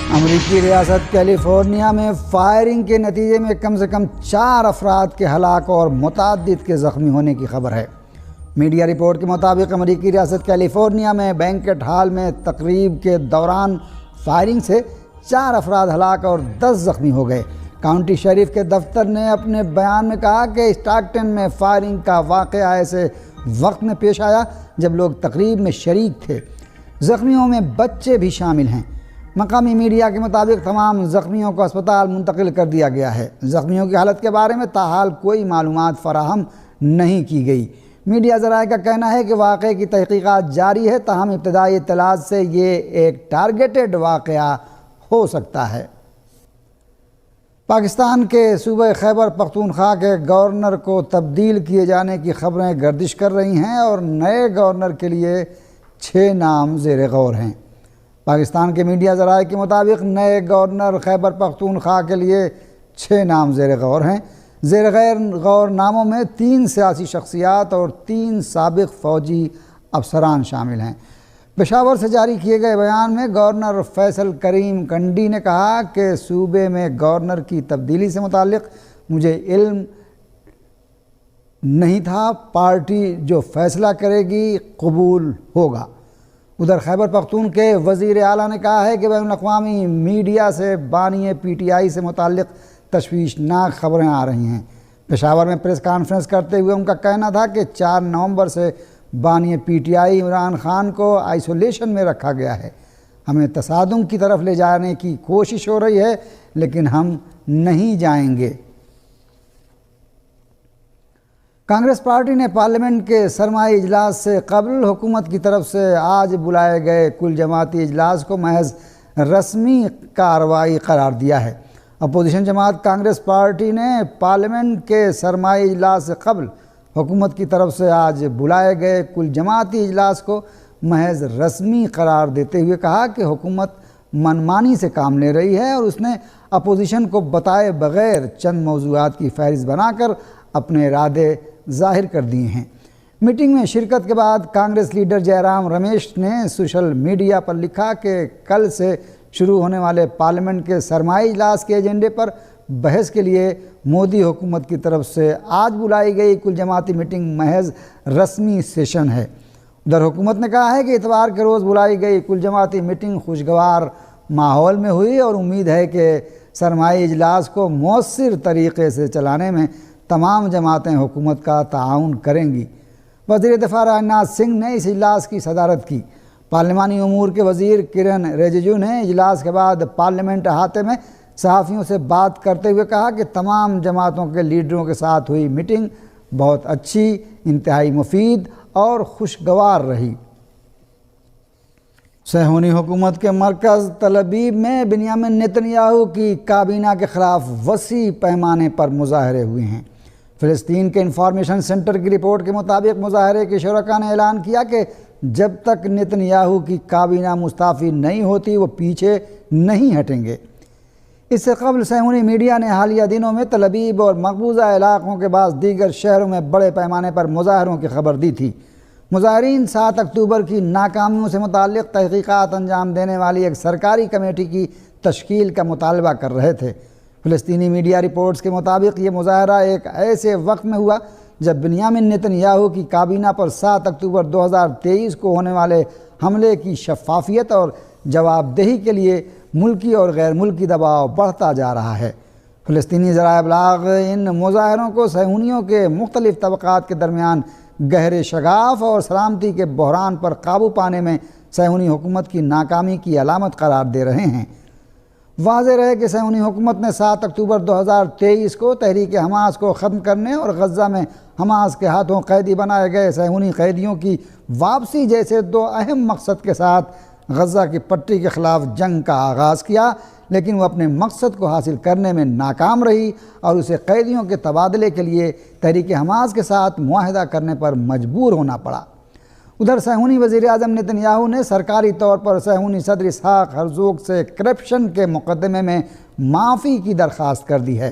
امریکی ریاست کیلیفورنیا میں فائرنگ کے نتیجے میں کم سے کم 4 افراد کے ہلاک اور متعدد کے زخمی ہونے کی خبر ہے۔ میڈیا رپورٹ کے مطابق امریکی ریاست کیلیفورنیا میں بینکٹ ہال میں تقریب کے دوران فائرنگ سے 4 افراد ہلاک اور 10 زخمی ہو گئے۔ کاؤنٹی شریف کے دفتر نے اپنے بیان میں کہا کہ اسٹاکٹن میں فائرنگ کا واقعہ ایسے وقت میں پیش آیا جب لوگ تقریب میں شریک تھے۔ زخمیوں میں بچے بھی شامل ہیں۔ مقامی میڈیا کے مطابق تمام زخمیوں کو اسپتال منتقل کر دیا گیا ہے۔ زخمیوں کی حالت کے بارے میں تاحال کوئی معلومات فراہم نہیں کی گئی۔ میڈیا ذرائع کا کہنا ہے کہ واقعے کی تحقیقات جاری ہے، تاہم ابتدائی اطلاعات سے یہ ایک ٹارگیٹڈ واقعہ ہو سکتا ہے۔ پاکستان کے صوبہ خیبر پختونخوا کے گورنر کو تبدیل کیے جانے کی خبریں گردش کر رہی ہیں اور نئے گورنر کے لیے 6 نام زیر غور ہیں۔ پاکستان کے میڈیا ذرائع کے مطابق نئے گورنر خیبر پختونخوا کے لیے 6 نام زیر غور ہیں۔ زیر غور ناموں میں 3 سیاسی شخصیات اور 3 سابق فوجی افسران شامل ہیں۔ پشاور سے جاری کیے گئے بیان میں گورنر فیصل کریم کنڈی نے کہا کہ صوبے میں گورنر کی تبدیلی سے متعلق مجھے علم نہیں تھا، پارٹی جو فیصلہ کرے گی قبول ہوگا۔ ادھر خیبر پختون کے وزیر اعلیٰ نے کہا ہے کہ بین الاقوامی میڈیا سے بانی پی ٹی آئی سے متعلق تشویشناک خبریں آ رہی ہیں۔ پشاور میں پریس کانفرنس کرتے ہوئے ان کا کہنا تھا کہ 4 نومبر سے بانی P T I Imran Khan کو آئسولیشن میں رکھا گیا ہے۔ ہمیں تصادم کی طرف لے جانے کی کوشش ہو رہی ہے، لیکن ہم نہیں جائیں گے۔ کانگریس پارٹی نے پارلیمنٹ کے سرمائی اجلاس سے قبل حکومت کی طرف سے آج بلائے گئے کل جماعتی اجلاس کو محض رسمی کارروائی قرار دیا ہے۔ اپوزیشن جماعت کانگریس پارٹی نے پارلیمنٹ کے سرمائی اجلاس سے قبل حکومت کی طرف سے آج بلائے گئے کل جماعتی اجلاس کو محض رسمی قرار دیتے ہوئے کہا کہ حکومت منمانی سے کام لے رہی ہے اور اس نے اپوزیشن کو بتائے بغیر چند موضوعات کی فہرست بنا کر اپنے ارادے ظاہر کر دیے ہیں۔ میٹنگ میں شرکت کے بعد کانگریس لیڈر جے رام رمیش نے سوشل میڈیا پر لکھا کہ کل سے شروع ہونے والے پارلیمنٹ کے سرمائی اجلاس کے ایجنڈے پر بحث کے لیے مودی حکومت کی طرف سے آج بلائی گئی کل جماعتی میٹنگ محض رسمی سیشن ہے۔ ادھر حکومت نے کہا ہے کہ اتوار کے روز بلائی گئی کل جماعتی میٹنگ خوشگوار ماحول میں ہوئی اور امید ہے کہ سرمائی اجلاس کو مؤثر طریقے سے چلانے میں تمام جماعتیں حکومت کا تعاون کریں گی۔ وزیر دفاع راجناتھ سنگھ نے اس اجلاس کی صدارت کی۔ پارلیمانی امور کے وزیر کرن رجیجو نے اجلاس کے بعد پارلیمنٹ احاطے میں صحافیوں سے بات کرتے ہوئے کہا کہ تمام جماعتوں کے لیڈروں کے ساتھ ہوئی میٹنگ بہت اچھی، انتہائی مفید اور خوشگوار رہی۔ صہیونی حکومت کے مرکز تل ابیب میں بنیامین نتنیاہو کی کابینہ کے خلاف وسیع پیمانے پر مظاہرے ہوئے ہیں۔ فلسطین کے انفارمیشن سینٹر کی رپورٹ کے مطابق مظاہرے کے شرکاء نے اعلان کیا کہ جب تک نتنیاہو کی کابینہ مستعفی نہیں ہوتی وہ پیچھے نہیں ہٹیں گے۔ اس سے قبل صہیونی میڈیا نے حالیہ دنوں میں تل ابیب اور مقبوضہ علاقوں کے بعض دیگر شہروں میں بڑے پیمانے پر مظاہروں کی خبر دی تھی۔ مظاہرین 7 اکتوبر کی ناکامیوں سے متعلق تحقیقات انجام دینے والی ایک سرکاری کمیٹی کی تشکیل کا مطالبہ کر رہے تھے۔ فلسطینی میڈیا رپورٹس کے مطابق یہ مظاہرہ ایک ایسے وقت میں ہوا جب بنیامین نتنیاہو کی کابینہ پر 7 اکتوبر 2023 کو ہونے والے حملے کی شفافیت اور جواب دہی کے لیے ملکی اور غیر ملکی دباؤ بڑھتا جا رہا ہے۔ فلسطینی ذرائع ابلاغ ان مظاہروں کو صہیونیوں کے مختلف طبقات کے درمیان گہرے شگاف اور سلامتی کے بحران پر قابو پانے میں صہیونی حکومت کی ناکامی کی علامت قرار دے رہے ہیں۔ واضح رہے کہ صہیونی حکومت نے 7 اکتوبر 2023 کو تحریک حماس کو ختم کرنے اور غزہ میں حماس کے ہاتھوں قیدی بنائے گئے صہیونی قیدیوں کی واپسی جیسے 2 اہم مقصد کے ساتھ غزہ کی پٹی کے خلاف جنگ کا آغاز کیا، لیکن وہ اپنے مقصد کو حاصل کرنے میں ناکام رہی اور اسے قیدیوں کے تبادلے کے لیے تحریک حماس کے ساتھ معاہدہ کرنے پر مجبور ہونا پڑا۔ ادھر صہیونی وزیر اعظم نتنیاہو نے سرکاری طور پر صہیونی صدر اسحاق ہرزوگ سے کرپشن کے مقدمے میں معافی کی درخواست کر دی ہے۔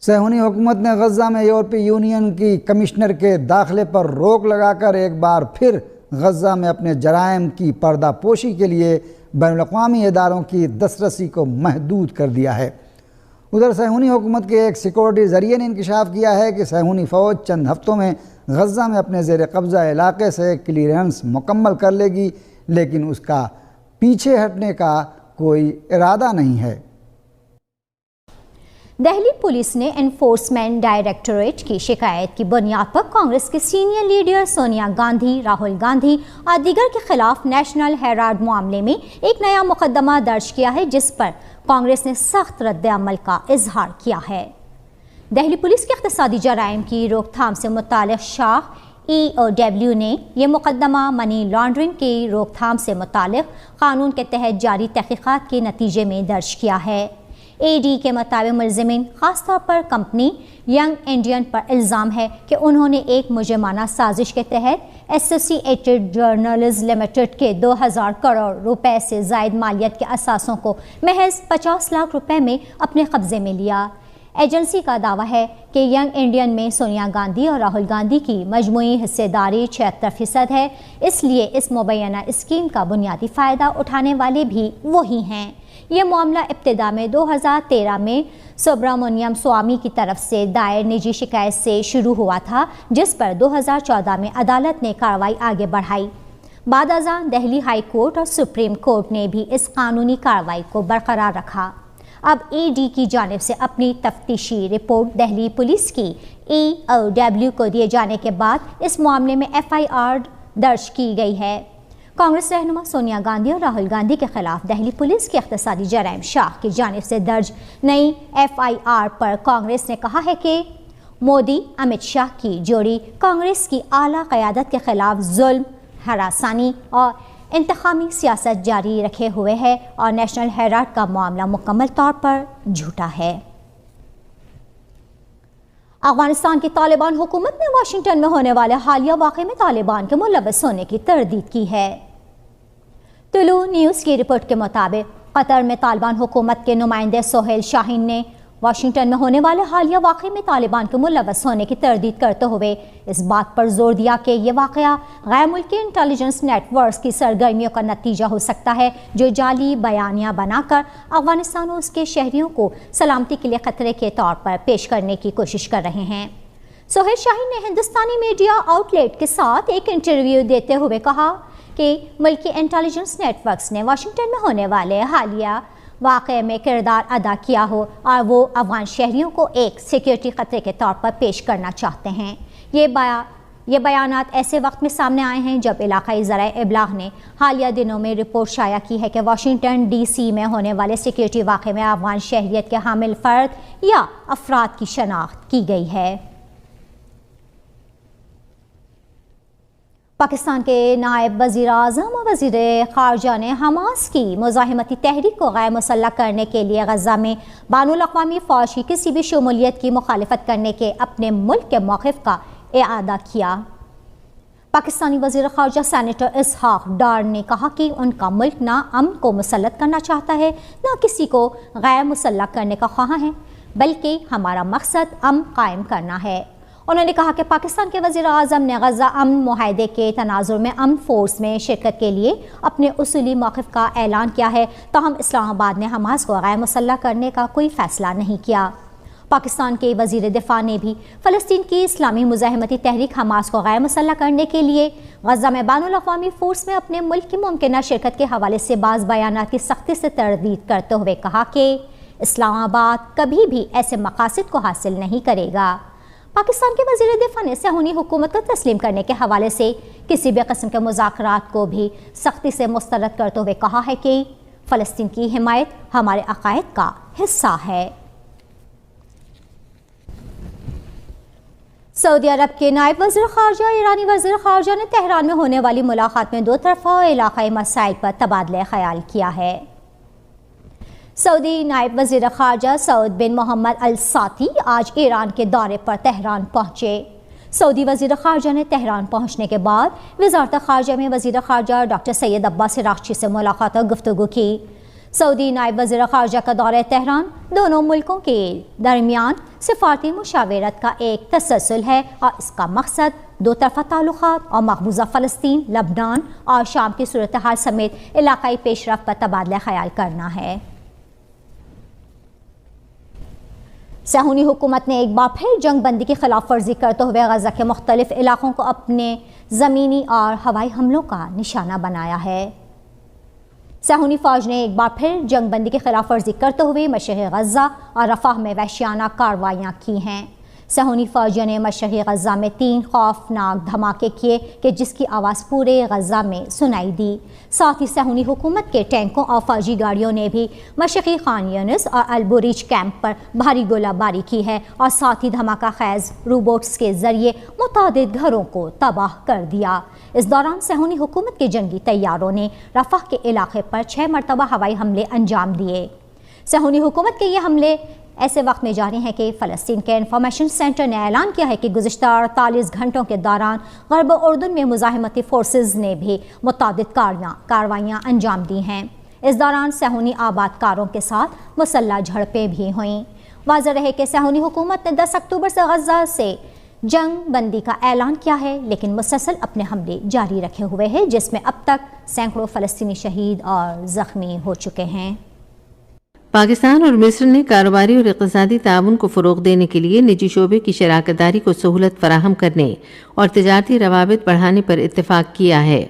صہیونی حکومت نے غزہ میں یورپی یونین کی کمشنر کے داخلے پر روک لگا کر ایک بار پھر غزہ میں اپنے جرائم کی پردہ پوشی کے لیے بین الاقوامی اداروں کی دسترسی کو محدود کر دیا ہے۔ ادھر صہیونی حکومت کے ایک سیکورٹی ذریعے نے انکشاف کیا ہے کہ صہیونی فوج چند ہفتوں میں غزہ میں اپنے زیر قبضہ علاقے سے کلیئرنس مکمل کر لے گی، لیکن اس کا پیچھے ہٹنے کا کوئی ارادہ نہیں ہے۔ دہلی پولیس نے انفورسمنٹ ڈائریکٹوریٹ کی شکایت کی بنیاد پر کانگریس کے سینئر لیڈر سونیا گاندھی، راہل گاندھی اور دیگر کے خلاف نیشنل ہیرالڈ معاملے میں ایک نیا مقدمہ درج کیا ہے، جس پر کانگریس نے سخت رد عمل کا اظہار کیا ہے۔ دہلی پولیس کے اقتصادی جرائم کی روک تھام سے متعلق شاخ EOW نے یہ مقدمہ منی لانڈرنگ کی روک تھام سے متعلق قانون کے تحت جاری تحقیقات کے نتیجے میں درج کیا ہے۔ AD کے مطابق ملزمین خاص طور پر کمپنی ینگ انڈین پر الزام ہے کہ انہوں نے ایک مجرمانہ سازش کے تحت ایسوسی ایٹڈ جرنلز لمیٹڈ کے 2000 کروڑ روپے سے زائد مالیت کے اثاثوں کو محض 50 لاکھ روپے میں اپنے قبضے میں لیا۔ ایجنسی کا دعویٰ ہے کہ ینگ انڈین میں سونیا گاندھی اور راہل گاندھی کی مجموعی حصہ داری 76% ہے، اس لیے اس مبینہ اسکیم کا بنیادی فائدہ اٹھانے والے بھی وہی ہیں۔ یہ معاملہ ابتدا میں 2013 میں سبرامنیم سوامی کی طرف سے دائر نجی شکایت سے شروع ہوا تھا، جس پر 2014 میں عدالت نے کارروائی آگے بڑھائی۔ بعد ازاں دہلی ہائی کورٹ اور سپریم کورٹ نے بھی اس قانونی کارروائی کو برقرار رکھا۔ اب ED کی جانب سے اپنی تفتیشی رپورٹ دہلی پولیس کی EOW کو دیے جانے کے بعد اس معاملے میں FIR درج کی گئی ہے۔ کانگریس رہنما سونیا گاندھی اور راہل گاندھی کے خلاف دہلی پولیس کی اقتصادی جرائم شاخ کی جانب سے درج نئی FIR پر کانگریس نے کہا ہے کہ مودی امت شاہ کی جوڑی کانگریس کی اعلیٰ قیادت کے خلاف ظلم، ہراسانی اور انتقامی سیاست جاری رکھے ہوئے ہے اور نیشنل ہیرالڈ کا معاملہ مکمل طور پر جھوٹا ہے۔ افغانستان کی طالبان حکومت نے واشنگٹن میں ہونے والے حالیہ واقعے میں طالبان کے ملوث ہونے کی تردید کی ہے۔ طلوع نیوز کی رپورٹ کے مطابق قطر میں طالبان حکومت کے نمائندے سہیل شاہین نے واشنگٹن میں ہونے والے حالیہ واقعے میں طالبان کے ملوث ہونے کی تردید کرتے ہوئے اس بات پر زور دیا کہ یہ واقعہ غیر ملکی انٹیلیجنس نیٹ ورکس کی سرگرمیوں کا نتیجہ ہو سکتا ہے، جو جعلی بیانیہ بنا کر افغانستان اور اس کے شہریوں کو سلامتی کے لیے خطرے کے طور پر پیش کرنے کی کوشش کر رہے ہیں۔ سہیل شاہین نے ہندوستانی میڈیا آؤٹ لیٹ کے ساتھ ایک انٹرویو دیتے ہوئے کہا کہ ملکی انٹیلیجنس نیٹ ورکس نے واشنگٹن میں ہونے والے حالیہ واقعے میں کردار ادا کیا ہو اور وہ افغان شہریوں کو ایک سیکیورٹی خطرے کے طور پر پیش کرنا چاہتے ہیں۔ یہ بیانات ایسے وقت میں سامنے آئے ہیں جب علاقائی ذرائع ابلاغ نے حالیہ دنوں میں رپورٹ شائع کی ہے کہ واشنگٹن DC میں ہونے والے سیکیورٹی واقعے میں افغان شہریت کے حامل فرد یا افراد کی شناخت کی گئی ہے۔ پاکستان کے نائب وزیر اعظم اور وزیر خارجہ نے حماس کی مزاحمتی تحریک کو غیر مسلح کرنے کے لیے غزہ میں بین الاقوامی فوج کی کسی بھی شمولیت کی مخالفت کرنے کے اپنے ملک کے موقف کا اعادہ کیا۔ پاکستانی وزیر خارجہ سینیٹر اسحاق ڈار نے کہا کہ ان کا ملک نہ امن کو مسلط کرنا چاہتا ہے نہ کسی کو غیر مسلح کرنے کا خواہاں ہے، بلکہ ہمارا مقصد امن قائم کرنا ہے۔ انہوں نے کہا کہ پاکستان کے وزیر اعظم نے غزہ امن معاہدے کے تناظر میں امن فورس میں شرکت کے لیے اپنے اصولی موقف کا اعلان کیا ہے، تاہم اسلام آباد نے حماس کو غیر مسلح کرنے کا کوئی فیصلہ نہیں کیا۔ پاکستان کے وزیر دفاع نے بھی فلسطین کی اسلامی مزاحمتی تحریک حماس کو غیر مسلح کرنے کے لیے غزہ میں بین الاقوامی فورس میں اپنے ملک کی ممکنہ شرکت کے حوالے سے بعض بیانات کی سختی سے تردید کرتے ہوئے کہا کہ اسلام آباد کبھی بھی ایسے مقاصد کو حاصل نہیں کرے گا۔ پاکستان کے وزیر دفاع نے صہیونی حکومت کو تسلیم کرنے کے حوالے سے کسی بھی قسم کے مذاکرات کو بھی سختی سے مسترد کرتے ہوئے کہا ہے کہ فلسطین کی حمایت ہمارے عقائد کا حصہ ہے۔ سعودی عرب کے نائب وزیر خارجہ ایرانی وزیر خارجہ نے تہران میں ہونے والی ملاقات میں دو طرفہ علاقائی مسائل پر تبادلہ خیال کیا ہے۔ سعودی نائب وزیر خارجہ سعود بن محمد الساتی آج ایران کے دورے پر تہران پہنچے۔ سعودی وزیر خارجہ نے تہران پہنچنے کے بعد وزارت خارجہ میں وزیر خارجہ ڈاکٹر سید عباس عراقچی سے ملاقات اور گفتگو کی۔ سعودی نائب وزیر خارجہ کا دورہ تہران دونوں ملکوں کے درمیان سفارتی مشاورت کا ایک تسلسل ہے اور اس کا مقصد دو طرفہ تعلقات اور مقبوضہ فلسطین، لبنان اور شام کی صورتحال سمیت علاقائی پیش رفت پر تبادلہ خیال کرنا ہے۔ صہیونی حکومت نے ایک بار پھر جنگ بندی کی خلاف ورزی کرتے ہوئے غزہ کے مختلف علاقوں کو اپنے زمینی اور ہوائی حملوں کا نشانہ بنایا ہے۔ صہیونی فوج نے ایک بار پھر جنگ بندی کی خلاف ورزی کرتے ہوئے مشرقی غزہ اور رفح میں وحشیانہ کارروائیاں کی ہیں۔ صہیونی فوجیوں نے مشرقی غزہ میں 3 خوفناک دھماکے کیے کہ جس کی آواز پورے غزہ میں سنائی دی۔ ساتھ ہی صہیونی حکومت کے ٹینکوں اور فوجی گاڑیوں نے بھی مشرقی خان یونس اور البریج کیمپ پر بھاری گولہ باری کی ہے اور ساتھ ہی دھماکہ خیز روبوٹس کے ذریعے متعدد گھروں کو تباہ کر دیا۔ اس دوران صہیونی حکومت کے جنگی طیاروں نے رفح کے علاقے پر 6 مرتبہ ہوائی حملے انجام دیے۔ صہیونی حکومت کے یہ حملے ایسے وقت میں جاری ہیں کہ فلسطین کے انفارمیشن سینٹر نے اعلان کیا ہے کہ گزشتہ 48 گھنٹوں کے دوران غرب اردن میں مزاحمتی فورسز نے بھی متعدد کارروائیاں انجام دی ہیں۔ اس دوران صہیونی آباد کاروں کے ساتھ مسلح جھڑپیں بھی ہوئیں۔ واضح رہے کہ صہیونی حکومت نے 10 اکتوبر سے غزہ سے جنگ بندی کا اعلان کیا ہے، لیکن مسلسل اپنے حملے جاری رکھے ہوئے ہیں، جس میں اب تک سینکڑوں فلسطینی شہید اور زخمی ہو چکے ہیں۔ پاکستان اور مصر نے کاروباری اور اقتصادی تعاون کو فروغ دینے کے لیے نجی شعبے کی شراکت داری کو سہولت فراہم کرنے اور تجارتی روابط بڑھانے پر اتفاق کیا ہے۔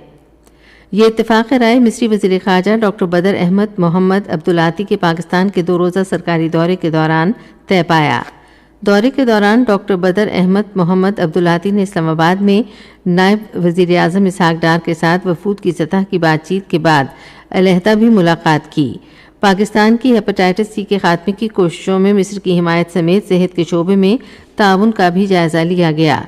یہ اتفاق رائے مصری وزیر خارجہ ڈاکٹر بدر احمد محمد عبدالعاطی کے پاکستان کے 2 روزہ سرکاری دورے کے دوران طے پایا۔ دورے کے دوران ڈاکٹر بدر احمد محمد عبدالعاطی نے اسلام آباد میں نائب وزیر اعظم اسحاق ڈار کے ساتھ وفود کی سطح کی بات چیت کے بعد علیحدہ بھی ملاقات کی۔ پاکستان کی ہیپاٹائٹس سی کے خاتمے کی کوششوں میں مصر کی حمایت سمیت صحت کے شعبے میں تعاون کا بھی جائزہ لیا گیا۔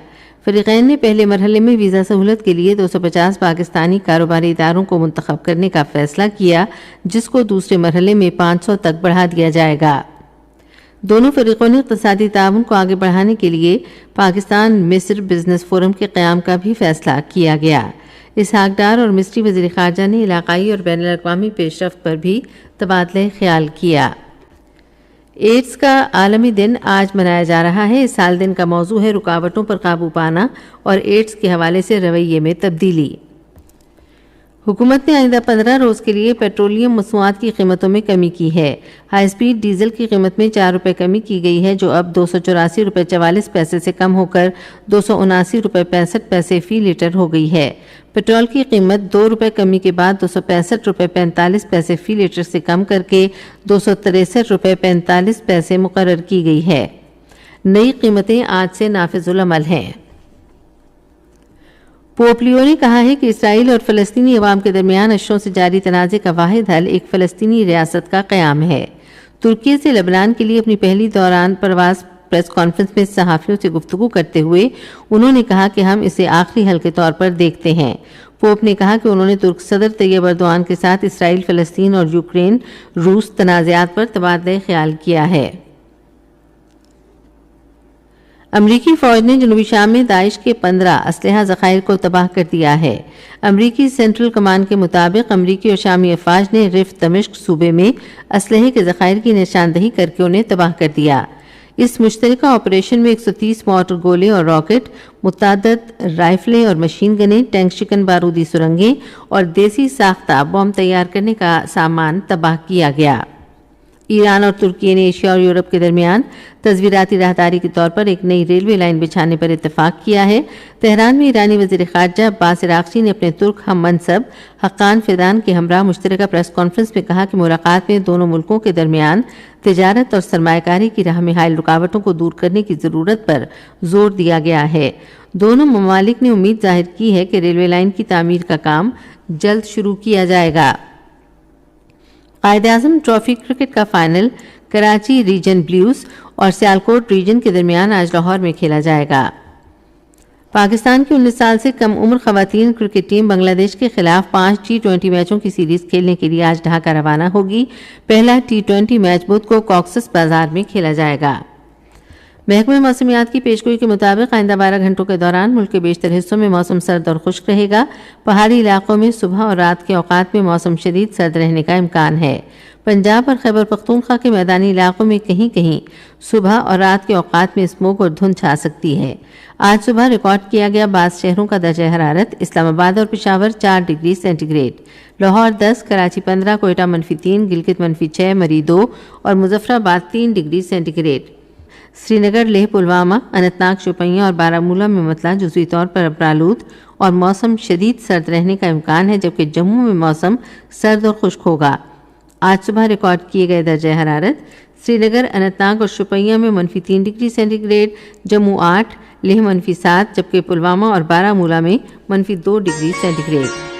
فریقین نے پہلے مرحلے میں ویزا سہولت کے لیے 250 پاکستانی کاروباری اداروں کو منتخب کرنے کا فیصلہ کیا، جس کو دوسرے مرحلے میں 500 تک بڑھا دیا جائے گا۔ دونوں فریقوں نے اقتصادی تعاون کو آگے بڑھانے کے لیے پاکستان مصر بزنس فورم کے قیام کا بھی فیصلہ کیا گیا۔ اسحاق ڈار اور مصری وزیر خارجہ نے علاقائی اور بین الاقوامی پیش رفت پر بھی تبادلہ خیال کیا۔ ایڈز کا عالمی دن آج منایا جا رہا ہے۔ اس سال دن کا موضوع ہے رکاوٹوں پر قابو پانا اور ایڈز کے حوالے سے رویے میں تبدیلی۔ حکومت نے آئندہ 15 روز کے لیے پیٹرولیم مصنوعات کی قیمتوں میں کمی کی ہے۔ ہائی سپیڈ ڈیزل کی قیمت میں 4 روپے کمی کی گئی ہے، جو اب 284 روپے 44 پیسے سے کم ہو کر 279 روپے 65 پیسے فی لیٹر ہو گئی ہے۔ پیٹرول کی قیمت 2 روپے کمی کے بعد 265 روپے 45 پیسے فی لیٹر سے کم کر کے 263 روپے 45 پیسے مقرر کی گئی ہے۔ نئی قیمتیں آج سے نافذ العمل ہیں۔ پوپ لیو نے کہا ہے کہ اسرائیل اور فلسطینی عوام کے درمیان اشروں سے جاری تنازع کا واحد حل ایک فلسطینی ریاست کا قیام ہے۔ ترکی سے لبنان کے لیے اپنی پہلی دوران پرواز پریس کانفرنس میں صحافیوں سے گفتگو کرتے ہوئے انہوں نے کہا کہ ہم اسے آخری حل کے طور پر دیکھتے ہیں۔ پوپ نے کہا کہ انہوں نے ترک صدر طیب ایردوان کے ساتھ اسرائیل، فلسطین اور یوکرین روس تنازعات پر تبادلہ خیال کیا ہے۔ امریکی فوج نے جنوبی شام میں داعش کے 15 اسلحہ ذخائر کو تباہ کر دیا ہے۔ امریکی سینٹرل کمانڈ کے مطابق امریکی اور شامی افواج نے رف دمشق صوبے میں اسلحے کے ذخائر کی نشاندہی کر کے انہیں تباہ کر دیا۔ اس مشترکہ آپریشن میں 130 مارٹر گولے اور راکٹ، متعدد رائفلیں اور مشین گنیں، ٹینک شکن بارودی سرنگیں اور دیسی ساختہ بم تیار کرنے کا سامان تباہ کیا گیا۔ ایران اور ترکی نے ایشیا اور یورپ کے درمیان تصویراتی راہداری کے طور پر ایک نئی ریلوے لائن بچھانے پر اتفاق کیا ہے۔ تہران میں ایرانی وزیر خارجہ عباس عراقچی نے اپنے ترک ہم منصب حقان فیدان کے ہمراہ مشترکہ پریس کانفرنس میں کہا کہ ملاقات میں دونوں ملکوں کے درمیان تجارت اور سرمایہ کاری کی راہ میں حائل رکاوٹوں کو دور کرنے کی ضرورت پر زور دیا گیا ہے۔ دونوں ممالک نے امید ظاہر کی ہے کہ ریلوے لائن کی تعمیر کا کام جلد شروع کیا جائے گا۔ قائد اعظم ٹرافی کرکٹ کا فائنل کراچی ریجن بلیوز اور سیالکوٹ ریجن کے درمیان آج لاہور میں کھیلا جائے گا۔ پاکستان کی 19 سال سے کم عمر خواتین کرکٹ ٹیم بنگلہ دیش کے خلاف 5 T20 میچوں کی سیریز کھیلنے کے لیے آج ڈھاکہ روانہ ہوگی۔ پہلا T20 میچ بدھ کو کاکسس بازار میں کھیلا جائے گا۔ محکمہ موسمیات کی پیشگوئی کے مطابق آئندہ 12 گھنٹوں کے دوران ملک کے بیشتر حصوں میں موسم سرد اور خشک رہے گا۔ پہاڑی علاقوں میں صبح اور رات کے اوقات میں موسم شدید سرد رہنے کا امکان ہے۔ پنجاب اور خیبر پختونخوا کے میدانی علاقوں میں کہیں کہیں صبح اور رات کے اوقات میں اسموگ اور دھند چھا سکتی ہے۔ آج صبح ریکارڈ کیا گیا بعض شہروں کا درجہ حرارت: اسلام آباد اور Peshawar 4 degree centigrade, Lahore 10، Karachi 15، Quetta -3، Gilgit -6، Murree 2 اور Muzaffarabad 3 degree centigrade. Srinagar, Leh, Pulwama, Anantnag, Shopian اور بارہمولہ میں مطلع جزوی طور پر ابرآلود اور موسم شدید سرد رہنے کا امکان ہے، جبکہ جموں میں موسم سرد اور خشک ہوگا۔ آج صبح ریکارڈ کیے گئے درجہ حرارت: سری نگر، اننت ناگ اور شوپیاں میں -3 degree centigrade, Jammu 8، Leh -7، جبکہ پلوامہ اور بارہمولہ میں -2 ڈگری سینٹی گریڈ۔